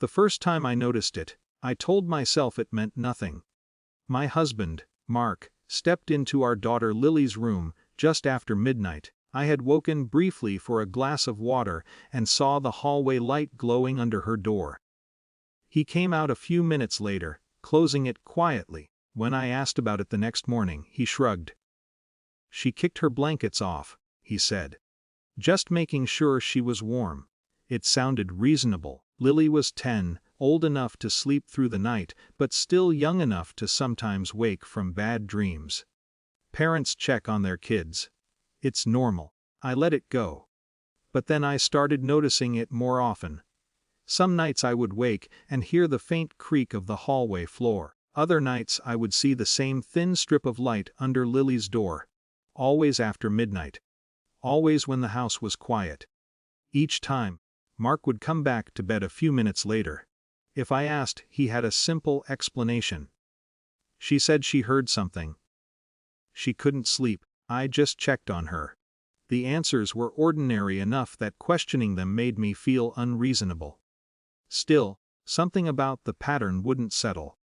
The first time I noticed it, I told myself it meant nothing. My husband, Mark, stepped into our daughter Lily's room just after midnight. I had woken briefly for a glass of water and saw the hallway light glowing under her door. He came out a few minutes later, closing it quietly. When I asked about it the next morning, he shrugged. "She kicked her blankets off," he said. "Just making sure she was warm." It sounded reasonable. Lily was 10, old enough to sleep through the night, but still young enough to sometimes wake from bad dreams. Parents check on their kids. It's normal. I let it go. But then I started noticing it more often. Some nights I would wake and hear the faint creak of the hallway floor. Other nights I would see the same thin strip of light under Lily's door. Always after midnight. Always when the house was quiet. Each time, Mark would come back to bed a few minutes later. If I asked, he had a simple explanation. "She said she heard something. She couldn't sleep. I just checked on her." The answers were ordinary enough that questioning them made me feel unreasonable. Still, something about the pattern wouldn't settle.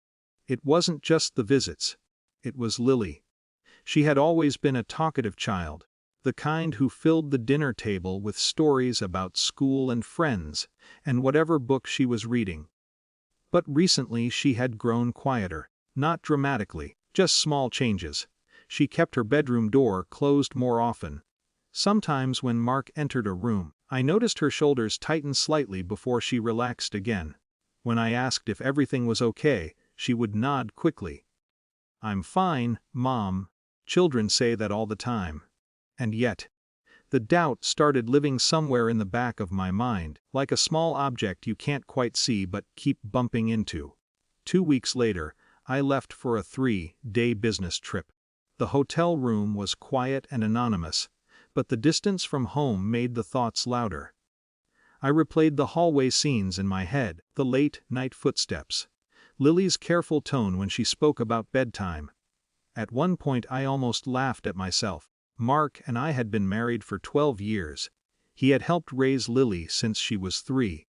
It wasn't just the visits. It was Lily. She had always been a talkative child, the kind who filled the dinner table with stories about school and friends, and whatever book she was reading. But recently she had grown quieter, not dramatically, just small changes. She kept her bedroom door closed more often. Sometimes when Mark entered a room, I noticed her shoulders tighten slightly before she relaxed again. When I asked if everything was okay, she would nod quickly. "I'm fine, Mom." Children say that all the time. And yet, the doubt started living somewhere in the back of my mind, like a small object you can't quite see but keep bumping into. 2 weeks later, I left for a 3-day business trip. The hotel room was quiet and anonymous, but the distance from home made the thoughts louder. I replayed the hallway scenes in my head, the late-night footsteps, Lily's careful tone when she spoke about bedtime. At one point I almost laughed at myself. Mark and I had been married for 12 years. He had helped raise Lily since she was 3.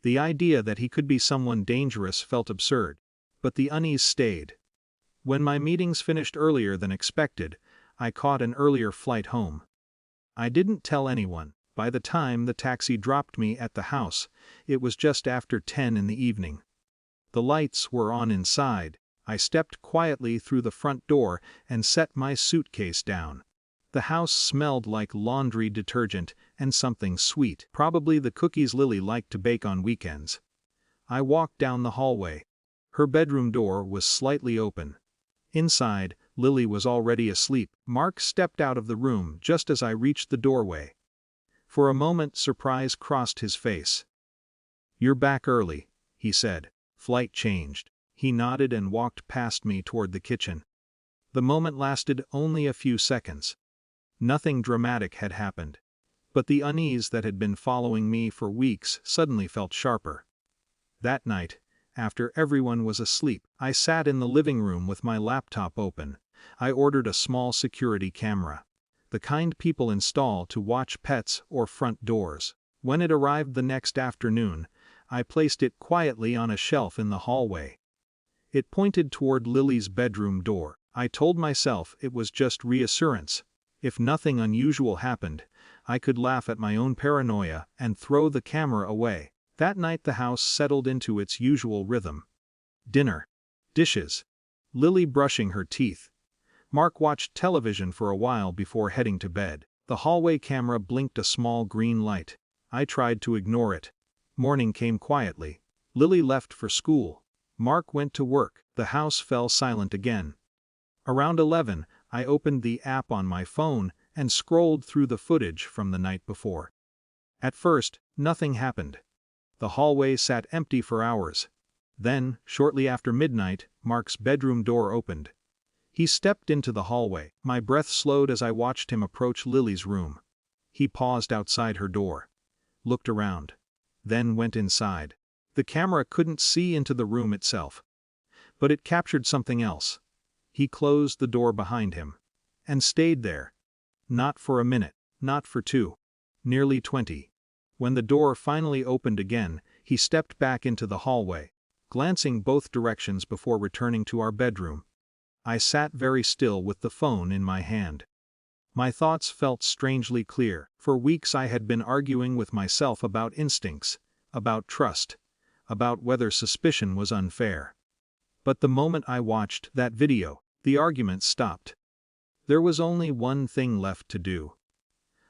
The idea that he could be someone dangerous felt absurd, but the unease stayed. When my meetings finished earlier than expected, I caught an earlier flight home. I didn't tell anyone. By the time the taxi dropped me at the house, it was just after 10 in the evening. The lights were on inside. I stepped quietly through the front door and set my suitcase down. The house smelled like laundry detergent and something sweet, probably the cookies Lily liked to bake on weekends. I walked down the hallway. Her bedroom door was slightly open. Inside, Lily was already asleep. Mark stepped out of the room just as I reached the doorway. For a moment, surprise crossed his face. "You're back early," he said. "Flight changed." He nodded and walked past me toward the kitchen. The moment lasted only a few seconds. Nothing dramatic had happened. But the unease that had been following me for weeks suddenly felt sharper. That night, after everyone was asleep, I sat in the living room with my laptop open. I ordered a small security camera, the kind people install to watch pets or front doors. When it arrived the next afternoon, I placed it quietly on a shelf in the hallway. It pointed toward Lily's bedroom door. I told myself it was just reassurance. If nothing unusual happened, I could laugh at my own paranoia and throw the camera away. That night the house settled into its usual rhythm. Dinner. Dishes. Lily brushing her teeth. Mark watched television for a while before heading to bed. The hallway camera blinked a small green light. I tried to ignore it. Morning came quietly. Lily left for school. Mark went to work. The house fell silent again. Around 11, I opened the app on my phone and scrolled through the footage from the night before. At first, nothing happened. The hallway sat empty for hours. Then, shortly after midnight, Mark's bedroom door opened. He stepped into the hallway. My breath slowed as I watched him approach Lily's room. He paused outside her door, looked around, then went inside. The camera couldn't see into the room itself, but it captured something else. He closed the door behind him and stayed there. Not for a minute, not for 2, nearly 20. When the door finally opened again, he stepped back into the hallway, glancing both directions before returning to our bedroom. I sat very still with the phone in my hand. My thoughts felt strangely clear. For weeks I had been arguing with myself about instincts, about trust, about whether suspicion was unfair. But the moment I watched that video, the argument stopped. There was only one thing left to do.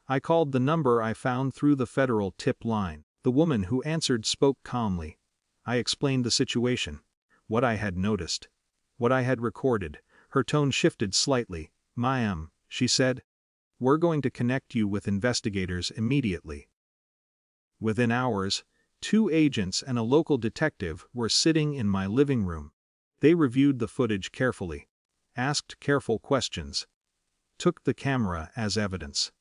I called the number I found through the federal tip line. The woman who answered spoke calmly. I explained the situation, what I had noticed, what I had recorded. Her tone shifted slightly. "Ma'am," she said, "we're going to connect you with investigators immediately." Within hours, 2 agents and a local detective were sitting in my living room. They reviewed the footage carefully, asked careful questions, took the camera as evidence.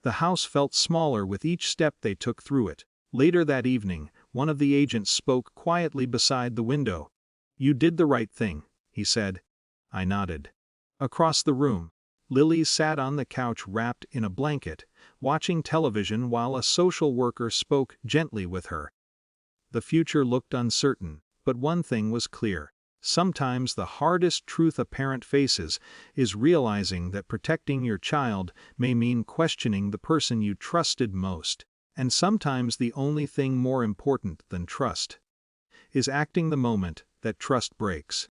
The house felt smaller with each step they took through it. Later that evening, one of the agents spoke quietly beside the window. "You did the right thing," he said. I nodded. Across the room, Lily sat on the couch wrapped in a blanket, watching television while a social worker spoke gently with her. The future looked uncertain, but one thing was clear. Sometimes the hardest truth a parent faces is realizing that protecting your child may mean questioning the person you trusted most. And sometimes the only thing more important than trust is acting the moment that trust breaks.